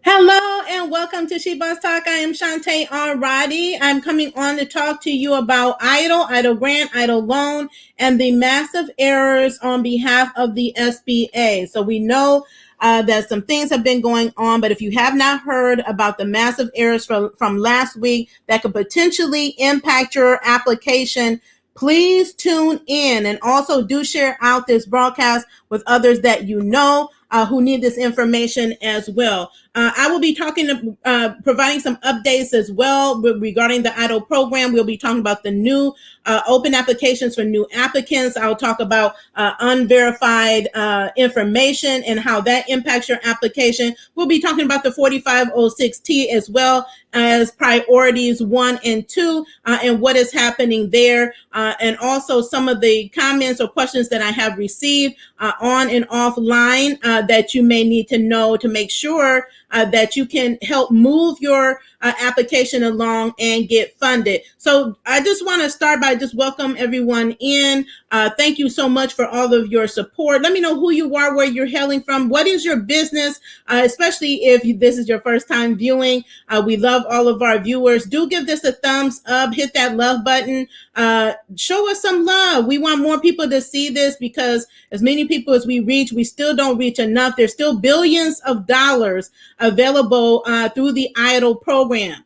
Hello and welcome to She Boss Talk. I am Shantae Alrighty. I'm coming on to talk to you about EIDL grant, EIDL loan, and the massive errors on behalf of the SBA. So we know that some things have been going on, but if you have not heard about the massive errors from last week that could potentially impact your application, please tune in and also do share out this broadcast with others that you know who need this information as well. I will be providing some updates as well regarding the EIDL program. We'll be talking about the new open applications for new applicants. I'll talk about unverified information and how that impacts your application. We'll be talking about the 4506T as well as priorities 1 and 2 and what is happening there. And also some of the comments or questions that I have received on and offline that you may need to know to make sure that you can help move your application along and get funded. So I just want to start by just welcome everyone in. Thank you so much for all of your support. Let me know who you are, where you're hailing from. What is your business, especially if this is your first time viewing. We love all of our viewers. Do give this a thumbs up, hit that love button. Show us some love. We want more people to see this because as many people as we reach, we still don't reach enough. There's still billions of dollars available through the EIDL program.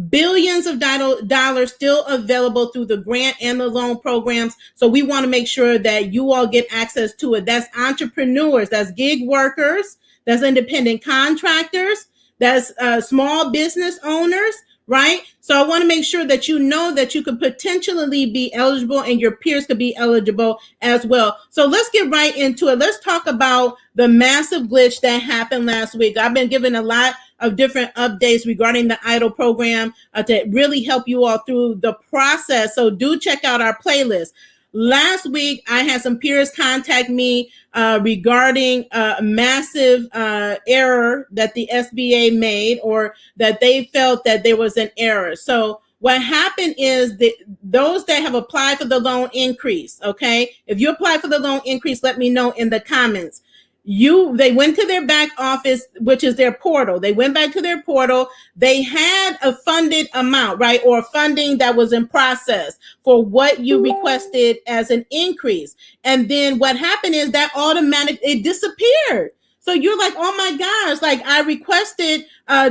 Billions of dollars still available through the grant and the loan programs. So we want to make sure that you all get access to it. That's entrepreneurs, that's gig workers, that's independent contractors, that's small business owners, right? So I want to make sure that you know that you could potentially be eligible and your peers could be eligible as well. So let's get right into it. Let's talk about the massive glitch that happened last week. I've been given a lot of different updates regarding the EIDL program to really help you all through the process. So do check out our playlist. Last week, I had some peers contact me regarding a massive error that the SBA made or that they felt that there was an error. So what happened is that those that have applied for the loan increase, okay? If you apply for the loan increase, let me know in the comments. They went to their back office, which is their portal. They went back to their portal. They had a funded amount, right? Or funding that was in process for what you requested as an increase. And then what happened is that it disappeared. So you're like, oh my gosh, like I requested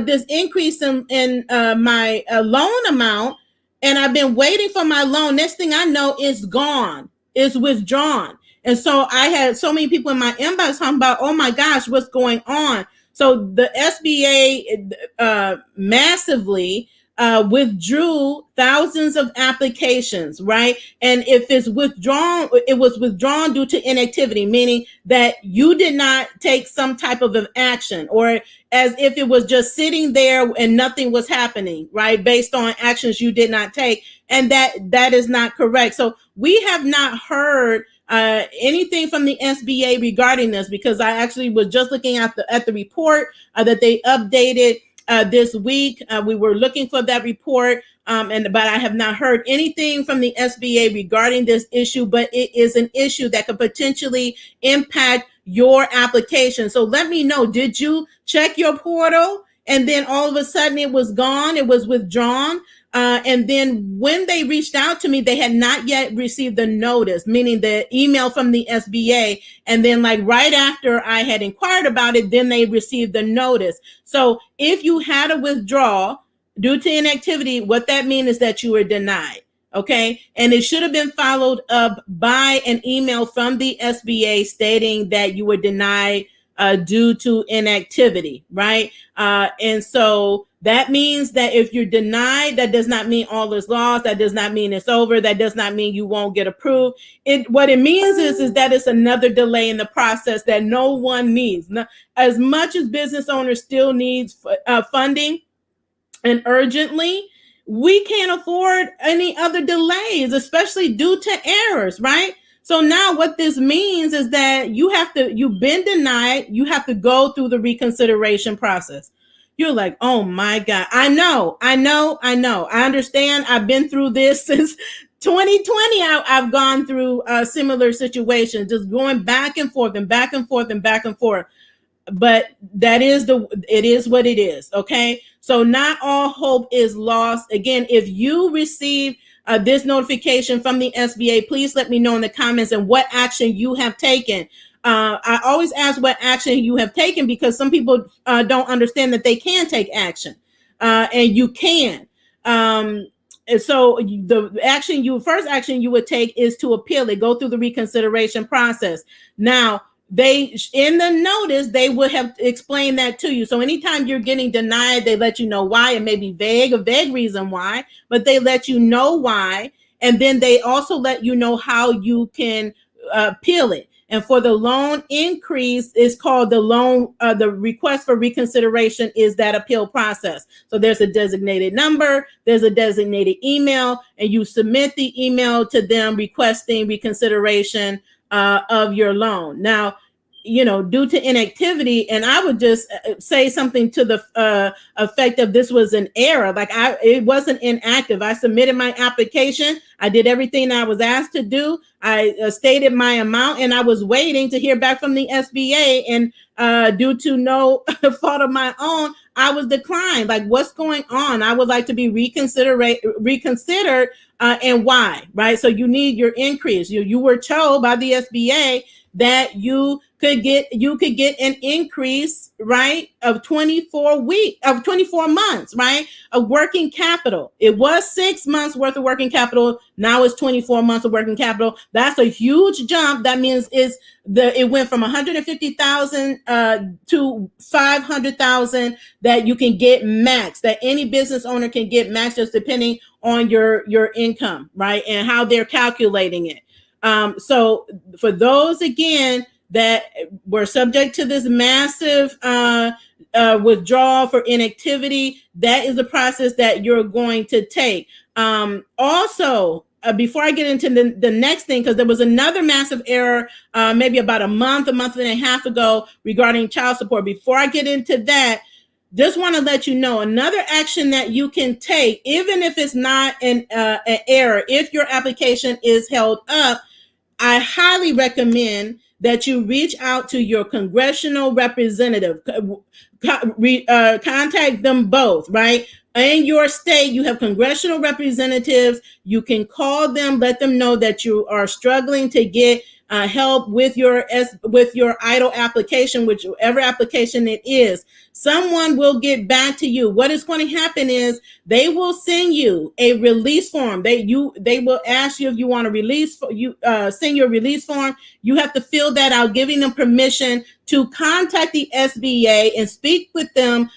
this increase in my loan amount and I've been waiting for my loan. Next thing I know, it's gone. It's withdrawn. And so I had so many people in my inbox talking about, oh my gosh, what's going on? So the SBA massively withdrew thousands of applications, right? And if it's withdrawn, it was withdrawn due to inactivity, meaning that you did not take some type of an action, or as if it was just sitting there and nothing was happening, right? Based on actions you did not take. And that is not correct. So we have not heard anything from the SBA regarding this, because I actually was just looking at the report that they updated this week. We were looking for that report, but I have not heard anything from the SBA regarding this issue, but it is an issue that could potentially impact your application. So let me know, did you check your portal and then all of a sudden it was gone, it was withdrawn? And then when they reached out to me, they had not yet received the notice, meaning the email from the SBA. And then like right after I had inquired about it, then they received the notice. So if you had a withdrawal due to inactivity, what that means is that you were denied. Okay. And it should have been followed up by an email from the SBA stating that you were denied due to inactivity, right? And so that means that if you're denied, that does not mean all is lost. That does not mean it's over. That does not mean you won't get approved. What it means is that it's another delay in the process that no one needs. As much as business owners still needs funding and urgently, we can't afford any other delays, especially due to errors, right? So now what this means is that you've been denied, you have to go through the reconsideration process. You're like, oh my God, I know. I understand. I've been through this since 2020. I've gone through similar situations, just going back and forth and back and forth and back and forth. but it is what it is. Okay. So not all hope is lost. Again, if you receive this notification from the SBA, please let me know in the comments and what action you have taken. I always ask what action you have taken because some people don't understand that they can take action, and you can. And so the first action you would take is to appeal it, go through the reconsideration process. Now, they in the notice they would have explained that to you. So anytime you're getting denied, they let you know why. It may be a vague reason why, but they let you know why, and then they also let you know how you can appeal it. And for the loan increase, is called the loan. The request for reconsideration is that appeal process. So there's a designated number, there's a designated email, and you submit the email to them requesting reconsideration of your loan. Now, due to inactivity, and I would just say something to the effect of this was an error. Like it wasn't inactive. I submitted my application. I did everything I was asked to do. I stated my amount, and I was waiting to hear back from the SBA. And due to no fault of my own, I was declined. Like, what's going on? I would like to be reconsidered, and why? Right. So you need your increase. You were told by the SBA that you could get an increase, right, of 24 months, right, of working capital. It was 6 months worth of working capital. Now it's 24 months of working capital. That's a huge jump. That means it went from 150,000 to 500,000 that you can get max, that any business owner can get max, just depending on your income, right, and how they're calculating it. So for those, again, that were subject to this massive withdrawal for inactivity, that is the process that you're going to take. Also, before I get into the next thing, because there was another massive error maybe about a month and a half ago regarding child support. Before I get into that, just want to let you know another action that you can take, even if it's not an error. If your application is held up, I highly recommend that you reach out to your congressional representative. Contact them both, right? In your state, you have congressional representatives. You can call them, let them know that you are struggling to get help with your EIDL application, whichever application it is. Someone will get back to you. What is going to happen is they will send you a release form. They will ask you if you want to send your release form. You have to fill that out, giving them permission to contact the SBA and speak with them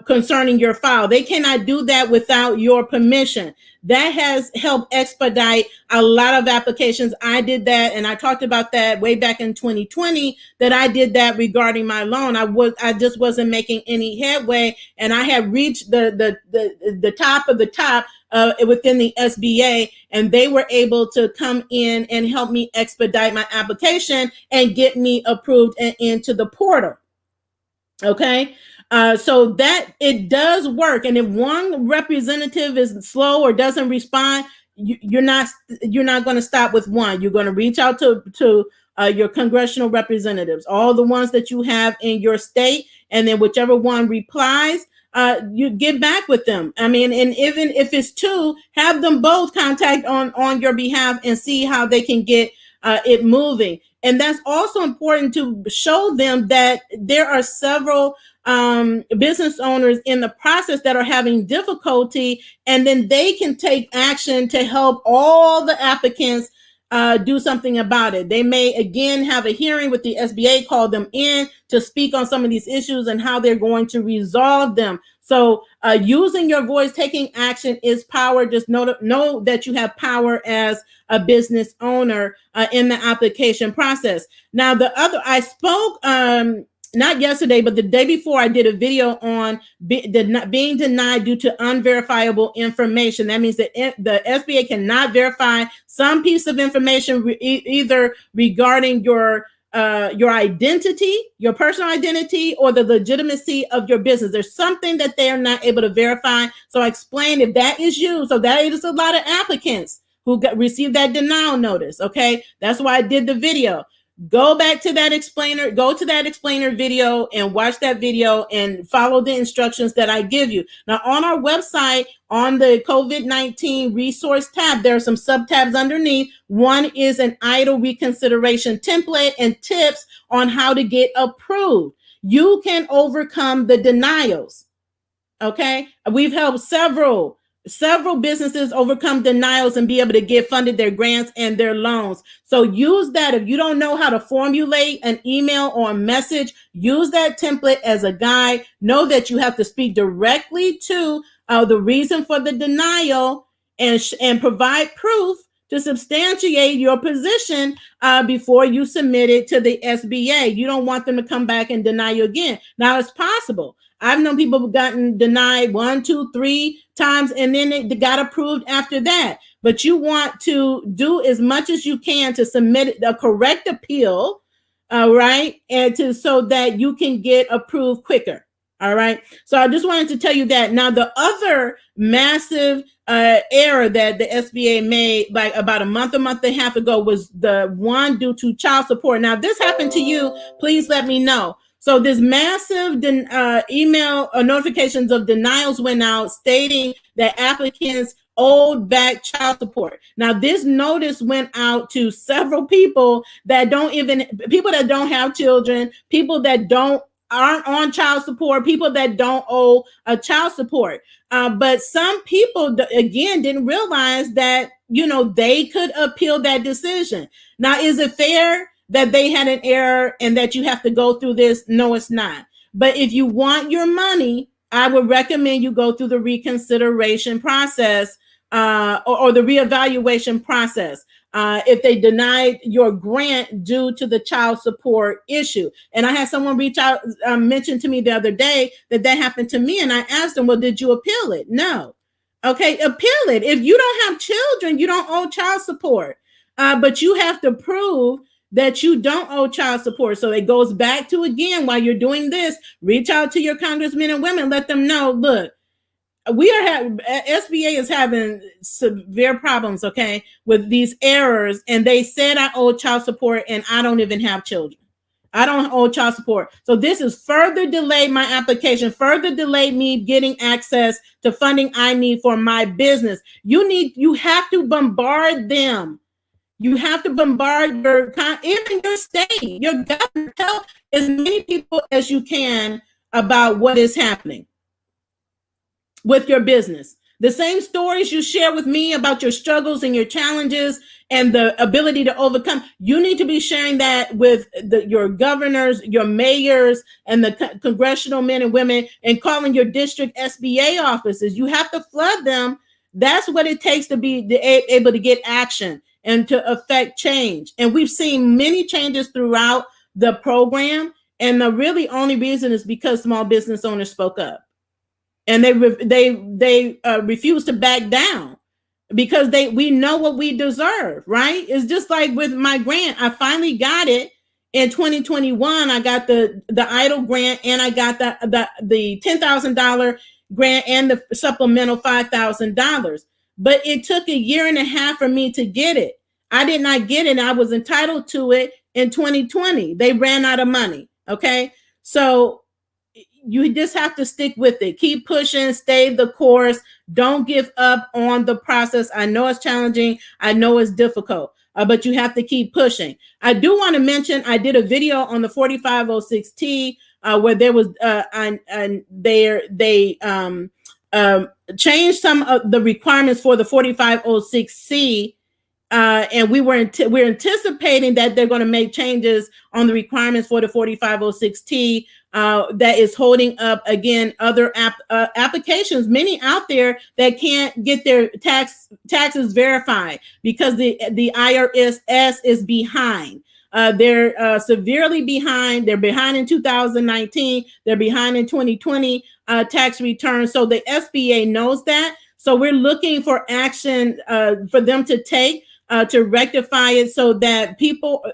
concerning your file. They cannot do that without your permission. That has helped expedite a lot of applications. I did that, and I talked about that way back in 2020, that I did that regarding my loan. I just wasn't making any headway, and I had reached the top of the top within the SBA, and they were able to come in and help me expedite my application and get me approved and into the portal. Okay. So that it does work. And if one representative is slow or doesn't respond, you're not going to stop with one. You're going to reach out to your congressional representatives, all the ones that you have in your state, and then whichever one replies, you get back with them. I mean, and even if it's two, have them both contact on your behalf and see how they can get it moving. And that's also important to show them that there are several business owners in the process that are having difficulty, and then they can take action to help all the applicants do something about it. They may again have a hearing with the SBA, call them in to speak on some of these issues and how they're going to resolve them. So using your voice, taking action is power. Just know that you have power as a business owner in the application process. Now, I spoke not yesterday, but the day before, I did a video on being denied due to unverifiable information. That means that the SBA cannot verify some piece of information, either regarding your identity, your personal identity, or the legitimacy of your business. There's something that they are not able to verify. So I explained if that is you. So that is a lot of applicants who received that denial notice. Okay. That's why I did the video. go back to that explainer, go to that explainer video and watch that video and follow the instructions that I give you. Now on our website, on the COVID-19 resource tab, there are some sub tabs underneath. One is an EIDL reconsideration template and tips on how to get approved. You can overcome the denials. Okay. We've helped several businesses overcome denials and be able to get funded their grants and their loans. So use that. If you don't know how to formulate an email or a message, use that template as a guide. Know that you have to speak directly to the reason for the denial and provide proof to substantiate your position before you submit it to the SBA. You don't want them to come back and deny you again. Now, it's possible. I've known people who've gotten denied 1, 2, 3 times, and then they got approved after that. But you want to do as much as you can to submit a correct appeal, right? And so that you can get approved quicker. All right. So I just wanted to tell you that. Now, the other massive error that the SBA made like about a month and a half ago was the one due to child support. Now, this happened to you. Please let me know. So this massive email notifications of denials went out stating that applicants owed back child support. Now, this notice went out to several people that don't have children, people that aren't on child support, people that don't owe a child support. But some people, again, didn't realize that, they could appeal that decision. Now, is it fair that they had an error and that you have to go through this? No, it's not. But if you want your money, I would recommend you go through the reconsideration process or the reevaluation process. If they denied your grant due to the child support issue. And I had someone reach out, mention to me the other day that happened to me. And I asked them, well, did you appeal it? No. Okay, appeal it. If you don't have children, you don't owe child support. But you have to prove that you don't owe child support. So it goes back to, again, while you're doing this, reach out to your congressmen and women, let them know, look, SBA is having severe problems, okay, with these errors. And they said I owe child support and I don't even have children. I don't owe child support. So this is further delayed my application, further delayed me getting access to funding I need for my business. You have to bombard them. You have to bombard even your state, your government. Tell as many people as you can about what is happening with your business. The same stories you share with me about your struggles and your challenges and the ability to overcome, you need to be sharing that with your governors, your mayors, and the congressional men and women, and calling your district SBA offices. You have to flood them. That's what it takes to be able to get action and to affect change. And we've seen many changes throughout the program. And the really only reason is because small business owners spoke up. And they refuse to back down because we know what we deserve, right? It's just like with my grant. I finally got it in 2021. I got the EIDL grant, and I got the $10,000 grant and the supplemental $5,000. But it took 1.5 years for me to get it. I did not get it. I was entitled to it in 2020. They ran out of money. Okay, so you just have to stick with it. Keep pushing, stay the course. Don't give up on the process. I know it's challenging. I know it's difficult, but you have to keep pushing. I do want to mention, I did a video on the 4506T where there was, they changed some of the requirements for the 4506C. And we're anticipating that they're going to make changes on the requirements for the 4506T that is holding up, again, other applications, many out there that can't get their taxes verified because the IRS is behind. They're severely behind. They're behind in 2019. They're behind in 2020 tax returns. So the SBA knows that. So we're looking for action for them to take to rectify it so that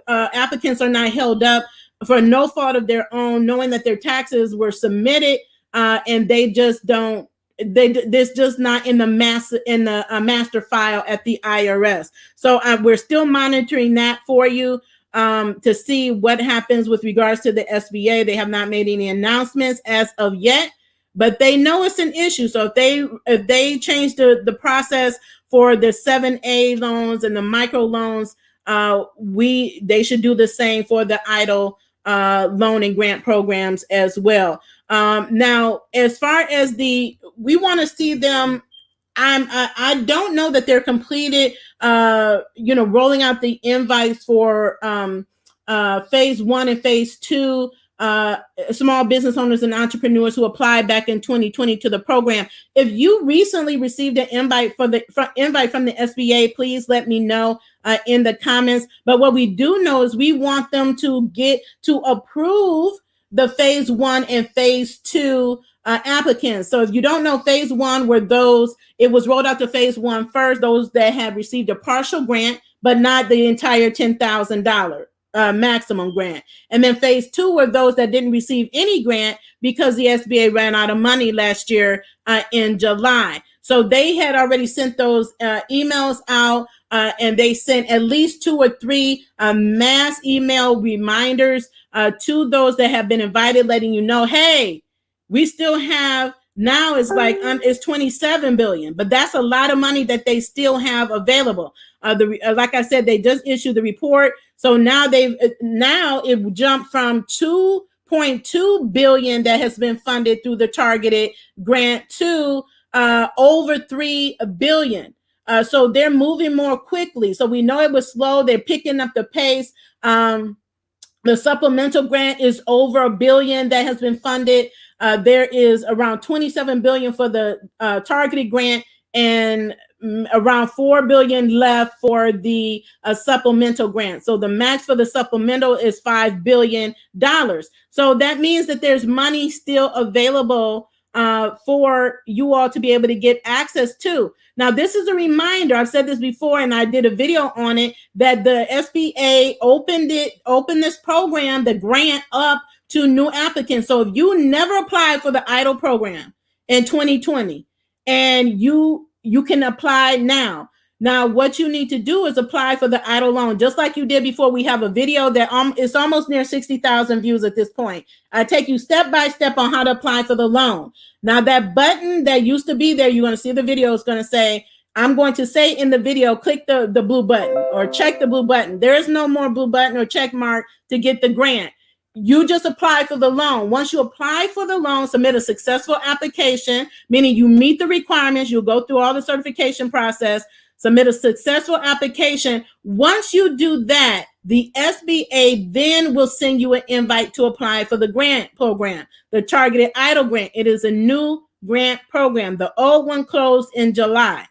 applicants are not held up for no fault of their own, knowing that their taxes were submitted and they just don't. This just not in the master file at the IRS. So we're still monitoring that for you. to see what happens with regards to the SBA. They have not made any announcements as of yet, but they know it's an issue. So if they change the process for the 7A loans and the micro loans, they should do the same for the EIDL loan and grant programs as well. Now, as far as we want to see them. I don't know that they're completed, rolling out the invites for phase 1 and phase 2, small business owners and entrepreneurs who applied back in 2020 to the program. If you recently received an invite from the SBA, please let me know in the comments. But what we do know is we want them to get to approve the phase 1 and phase 2 applicants. So if you don't know, phase 1 were those, it was rolled out to phase 1 first, those that have received a partial grant, but not the entire $10,000 maximum grant. And then phase 2 were those that didn't receive any grant because the SBA ran out of money last year in July. So they had already sent those emails out, and they sent at least 2 or 3 mass email reminders to those that have been invited, letting you know, hey, we still have, now it's like it's 27 billion, but that's a lot of money that they still have available. Like I said, they just issued the report, so now it jumped from 2.2 billion that has been funded through the targeted grant to over 3 billion. So they're moving more quickly. So we know it was slow. They're picking up the pace. The supplemental grant is over $1 billion that has been funded. There is around 27 billion for the targeted grant and around 4 billion left for the supplemental grant. So the max for the supplemental is $5 billion. So that means that there's money still available for you all to be able to get access to. Now, this is a reminder. I've said this before, and I did a video on it, that the SBA opened this program, the grant, up to new applicants. So if you never applied for the EIDL program in 2020, and you can apply now. Now, what you need to do is apply for the EIDL loan, just like you did before. We have a video that is almost near 60,000 views at this point. I take you step by step on how to apply for the loan. Now, that button that used to be there, you're going to see the video, is going to say, I'm going to say in the video, click the blue button or check the blue button. There is no more blue button or check mark to get the grant. You just apply for the loan. Once you apply for the loan, submit a successful application, meaning you meet the requirements. You'll go through all the certification process, submit a successful application. Once you do that, the SBA then will send you an invite to apply for the grant program, the targeted EIDL grant. It is a new grant program. The old one closed in July.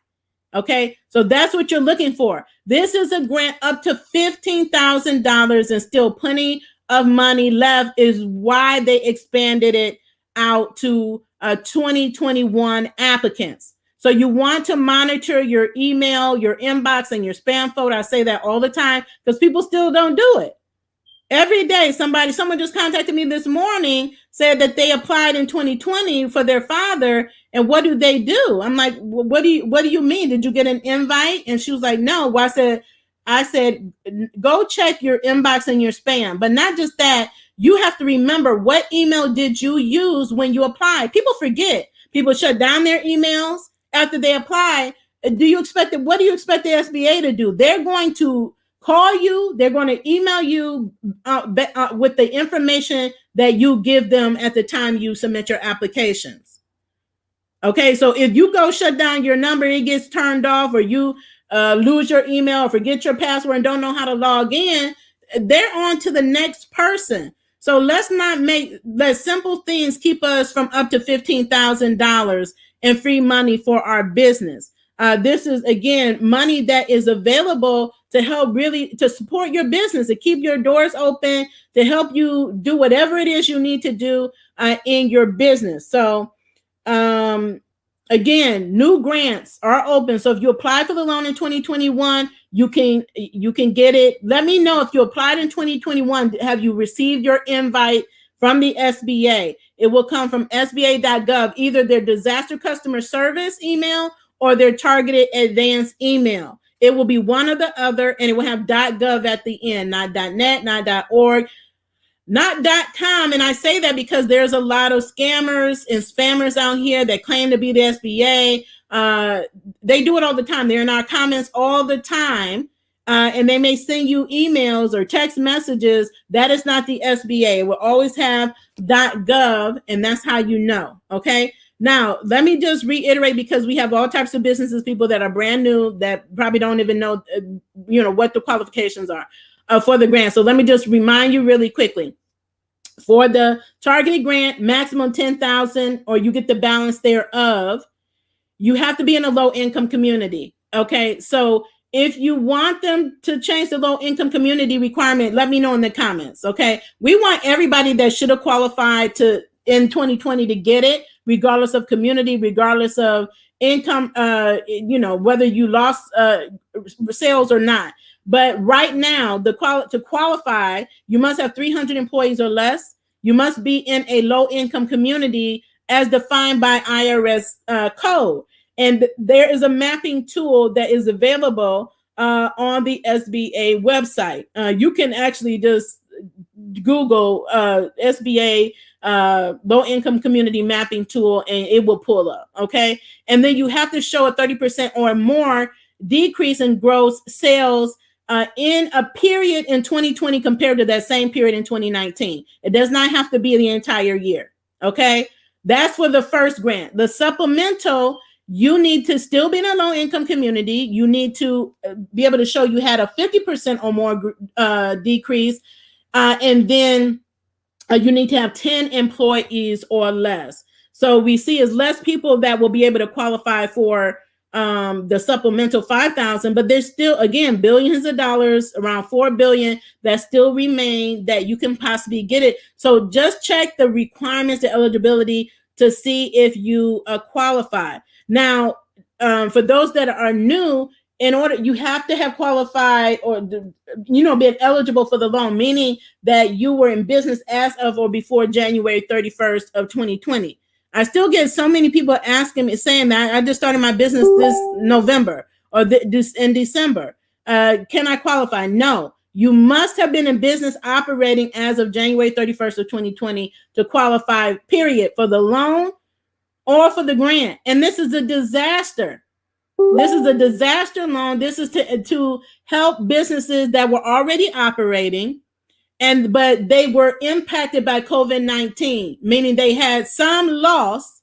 Okay, so that's what you're looking for. This is a grant up to $15,000 and still plenty of money left, is why they expanded it out to 2021 applicants. So you want to monitor your email, your inbox, and your spam folder. I say that all the time because people still don't do it. Every day, someone just contacted me this morning, said that they applied in 2020 for their father, and what do they do? I'm like, what do you mean? Did you get an invite? And she was like, no. Well, I said, go check your inbox and your spam. But not just that, you have to remember, what email did you use when you applied? People forget. People shut down their emails after they apply. What do you expect the SBA to do? They're going to call you. They're going to email you with the information that you give them at the time you submit your applications. Okay, so if you go shut down your number, it gets turned off, or you lose your email or forget your password and don't know how to log in, they're on to the next person. So let's not let simple things keep us from up to $15,000 in free money for our business. This is, again, money that is available to help to support your business, to keep your doors open, to help you do whatever it is you need to do in your business. So, again, new grants are open. So if you apply for the loan in 2021, you can get it. Let me know if you applied in 2021. Have you received your invite from the SBA? It will come from sba.gov, either their disaster customer service email or their targeted advance email. It will be one or the other, and it will have .gov at the end, not .net, not .org, not .com. And I say that because there's a lot of scammers and spammers out here that claim to be the SBA. They do it all the time. They're in our comments all the time. And they may send you emails or text messages. That is not the SBA. It will always have .gov, and that's how you know. Okay. Now, let me just reiterate, because we have all types of businesses, people that are brand new that probably don't even know, what the qualifications are for the grant. So let me just remind you really quickly. For the targeted grant, maximum 10,000, or you get the balance thereof. You have to be in a low income community. Okay. So if you want them to change the low income community requirement, let me know in the comments. Okay. We want everybody that should have qualified to in 2020 to get it, regardless of community, regardless of income, whether you lost sales or not. But right now, to qualify, you must have 300 employees or less. You must be in a low income community as defined by IRS code. And there is a mapping tool that is available on the SBA website. You can actually just Google SBA low income community mapping tool, and it will pull up. Okay. And then you have to show a 30% or more decrease in gross sales in a period in 2020 compared to that same period in 2019. It does not have to be the entire year. Okay. That's for the first grant. The supplemental, you need to still be in a low income community. You need to be able to show you had a 50% or more decrease. And then you need to have 10 employees or less. So we see is less people that will be able to qualify for the supplemental 5,000, but there's still, again, billions of dollars, around 4 billion that still remain that you can possibly get it. So just check the requirements, the eligibility to see if you qualify. Now, for those that are new, you have to have qualified or, been eligible for the loan, meaning that you were in business as of or before January 31st of 2020. I still get so many people asking me, saying that I just started my business this November or this in December. Can I qualify? No. You must have been in business operating as of January 31st of 2020 to qualify, period, for the loan or for the grant. And this is a disaster. This is a disaster loan. This is to help businesses that were already operating, but they were impacted by COVID-19, meaning they had some loss.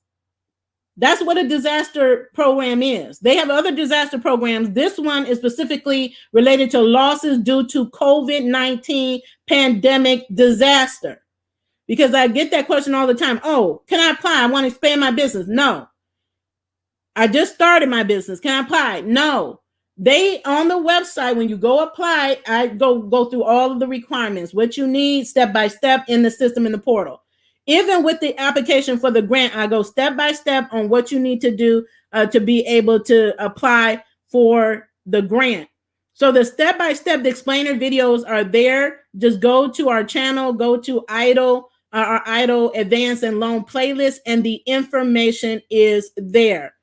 That's what a disaster program is. They have other disaster programs. This one is specifically related to losses due to COVID-19 pandemic disaster. Because I get that question all the time. Oh, can I apply? I want to expand my business. No. I just started my business. Can I apply? No. They, on the website, when you go apply, I go through all of the requirements, what you need step by step in the system, in the portal. Even with the application for the grant, I go step by step on what you need to do to be able to apply for the grant. So the step by step, the explainer videos are there. Just go to our channel, go to our EIDL Advance and Loan playlist, and the information is there.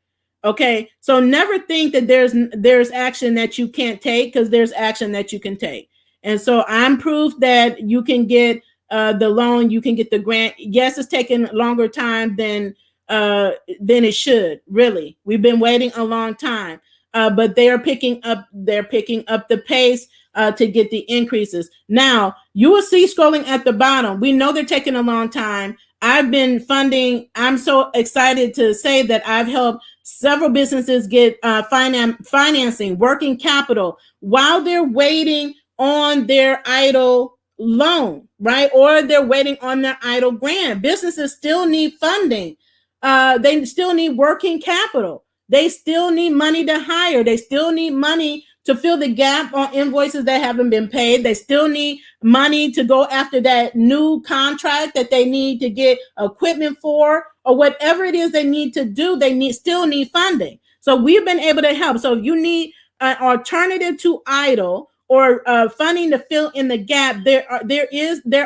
Okay, so never think that there's action that you can't take, because there's action that you can take. And so I'm proof that you can get the loan, you can get the grant. Yes, it's taking longer time than it should. Really, we've been waiting a long time, but they're picking up the pace to get the increases. Now you will see scrolling at the bottom. We know they're taking a long time. I've been funding. I'm so excited to say that I've helped several businesses get financing, working capital, while they're waiting on their EIDL loan, right? Or they're waiting on their EIDL grant. Businesses still need funding. They still need working capital. They still need money to hire. They still need money to fill the gap on invoices that haven't been paid. They still need money to go after that new contract that they need to get equipment for, or whatever it is they need to do. They still need funding. So we've been able to help. So if you need an alternative to EIDL or funding to fill in the gap, there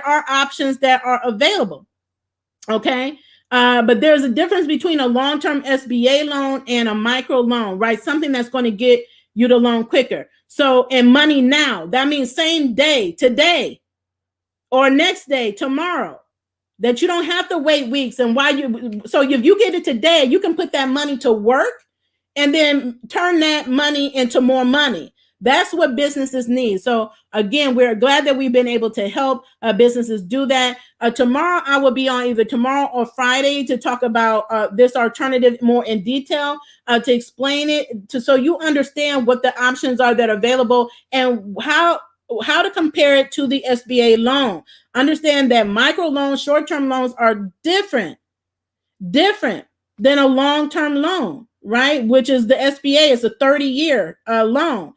are options that are available. Okay. But there's a difference between a long-term SBA loan and a micro loan, right? Something that's going to get you the loan quicker. So, and money now, that means same day, today, or next day, tomorrow, that you don't have to wait weeks. And so if you get it today, you can put that money to work and then turn that money into more money. That's what businesses need. So again, we're glad that we've been able to help businesses do that. Tomorrow, I will be on either tomorrow or Friday to talk about this alternative more in detail, to explain it, so you understand what the options are that are available and how to compare it to the SBA loan. Understand that microloans, short-term loans are different than a long-term loan, right? Which is the SBA. It's a 30-year loan.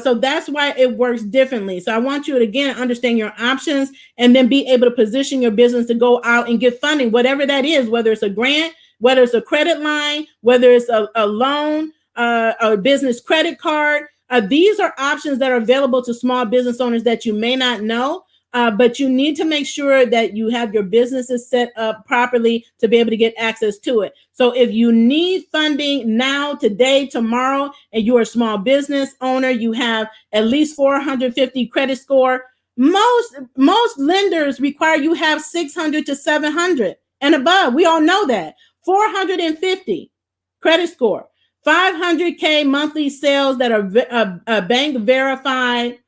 So that's why it works differently. So I want you to, again, understand your options and then be able to position your business to go out and get funding, whatever that is, whether it's a grant, whether it's a credit line, whether it's a loan, a business credit card. These are options that are available to small business owners that you may not know. But you need to make sure that you have your businesses set up properly to be able to get access to it. So if you need funding now, today, tomorrow, and you're a small business owner, you have at least 450 credit score. Most lenders require you have 600 to 700 and above. We all know that. 450 credit score, 500K monthly sales that are bank verified.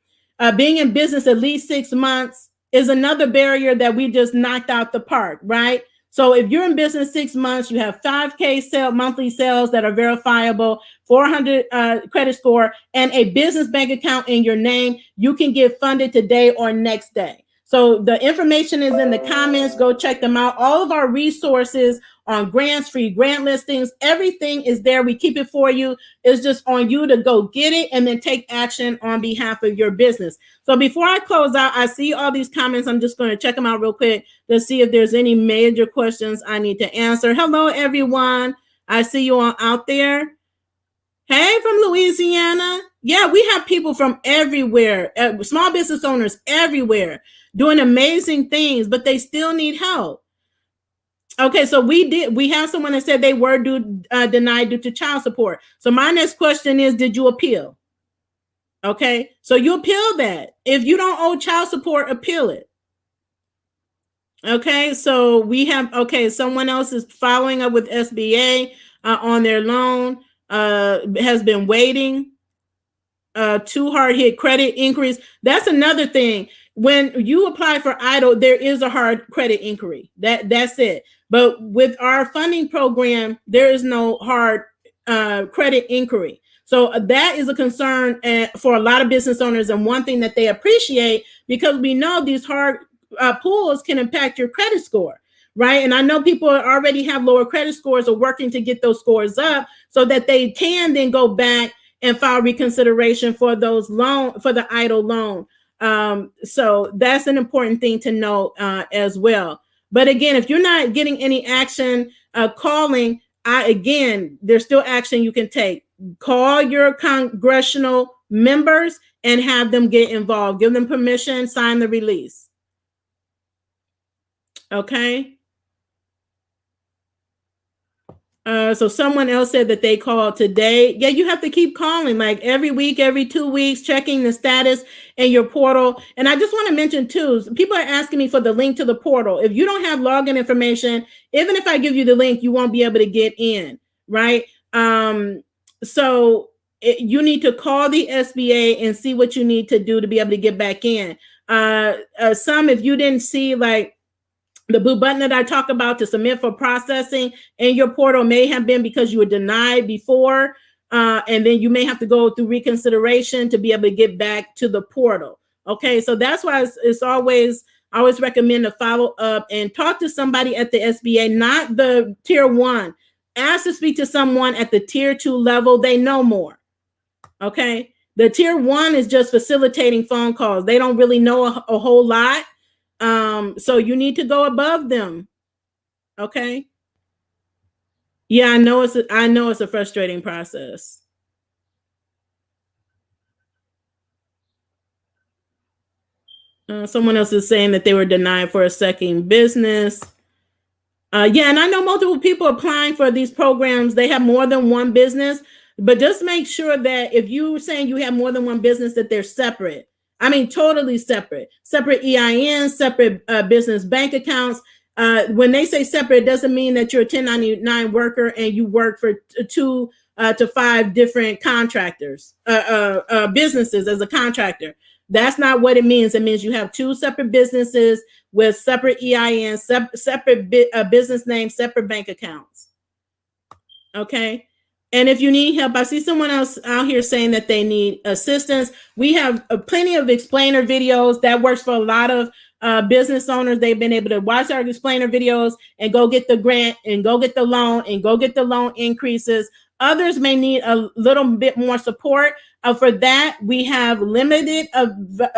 Being in business at least 6 months is another barrier that we just knocked out the park, right? So if you're in business 6 months, you have 5K monthly sales that are verifiable, 400 credit score, and a business bank account in your name, you can get funded today or next day. So the information is in the comments. Go check them out. All of our resources on grants, free grant listings, everything is there. We keep it for you. It's just on you to go get it and then take action on behalf of your business. So before I close out, I see all these comments. I'm just going to check them out real quick to see if there's any major questions I need to answer. Hello, everyone. I see you all out there. Hey, from Louisiana. Yeah, we have people from everywhere, small business owners everywhere doing amazing things, but they still need help. Okay, so we have someone that said they were denied due to child support. So my next question is, did you appeal? Okay, so you appeal that. If you don't owe child support, appeal it. Okay, so we have, someone else is following up with SBA on their loan, has been waiting. Too hard hit credit increase. That's another thing. When you apply for EIDL, there is a hard credit inquiry. That's it. But with our funding program, there is no hard credit inquiry. So that is a concern for a lot of business owners, and one thing that they appreciate, because we know these hard pulls can impact your credit score, right? And I know people already have lower credit scores or working to get those scores up so that they can then go back and file reconsideration for those for the EIDL loan. So that's an important thing to know as well. But again, if you're not getting any action, calling, there's still action you can take. Call your congressional members and have them get involved. Give them permission, sign the release. Okay. So someone else said that they called today. Yeah, you have to keep calling, like every week, every 2 weeks, checking the status in your portal. And I just want to mention too, people are asking me for the link to the portal. If you don't have login information, even if I give you the link, you won't be able to get in, right? You need to call the SBA and see what you need to do to be able to get back in. If you didn't see, like, the blue button that I talk about to submit for processing in your portal may have been because you were denied before, and then you may have to go through reconsideration to be able to get back to the portal. Okay, so that's why I always recommend to follow up and talk to somebody at the SBA, not the tier 1. Ask to speak to someone at the tier 2 level. They know more. Okay, the tier 1 is just facilitating phone calls. They don't really know a whole lot. So you need to go above them. Okay. Yeah, I know it's a frustrating process. Someone else is saying that they were denied for a second business. Yeah, and I know multiple people applying for these programs. They have more than one business. But just make sure that if you're saying you have more than one business, that they're separate. I mean, totally separate. Separate EIN, separate business bank accounts. When they say separate, it doesn't mean that you're a 1099 worker and you work for 2 to 5 different contractors, businesses as a contractor. That's not what it means. It means you have 2 separate businesses with separate EIN, separate business names, separate bank accounts. Okay. And if you need help, I see someone else out here saying that they need assistance. We have plenty of explainer videos that works for a lot of business owners. They've been able to watch our explainer videos and go get the grant and go get the loan and go get the loan increases. Others may need a little bit more support. For that, we have limited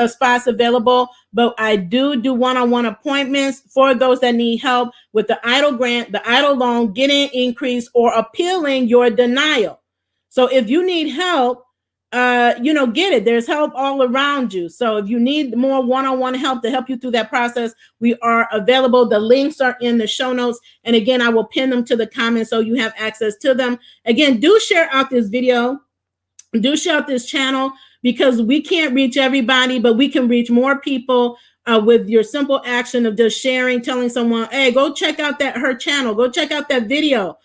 spots available, but I do one-on-one appointments for those that need help with the EIDL grant, the EIDL loan, getting increase, or appealing your denial. So if you need help, get it. There's help all around you. So if you need more one-on-one help to help you through that process, we are available. The links are in the show notes. And again, I will pin them to the comments so you have access to them. Again, do share out this video. Do share out this channel, because we can't reach everybody, but we can reach more people with your simple action of just sharing, telling someone, hey, go check out her channel. Go check out that video.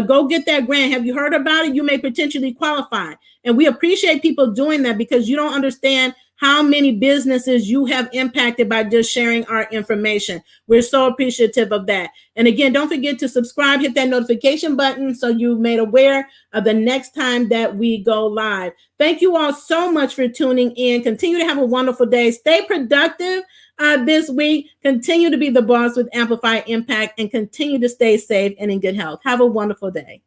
Go get that grant. Have you heard about it? You may potentially qualify. And we appreciate people doing that, because you don't understand how many businesses you have impacted by just sharing our information. We're so appreciative of that. And again, don't forget to subscribe, hit that notification button so you're made aware of the next time that we go live. Thank you all so much for tuning in. Continue to have a wonderful day. Stay productive this week. Continue to be the boss with Amplify Impact, and continue to stay safe and in good health. Have a wonderful day.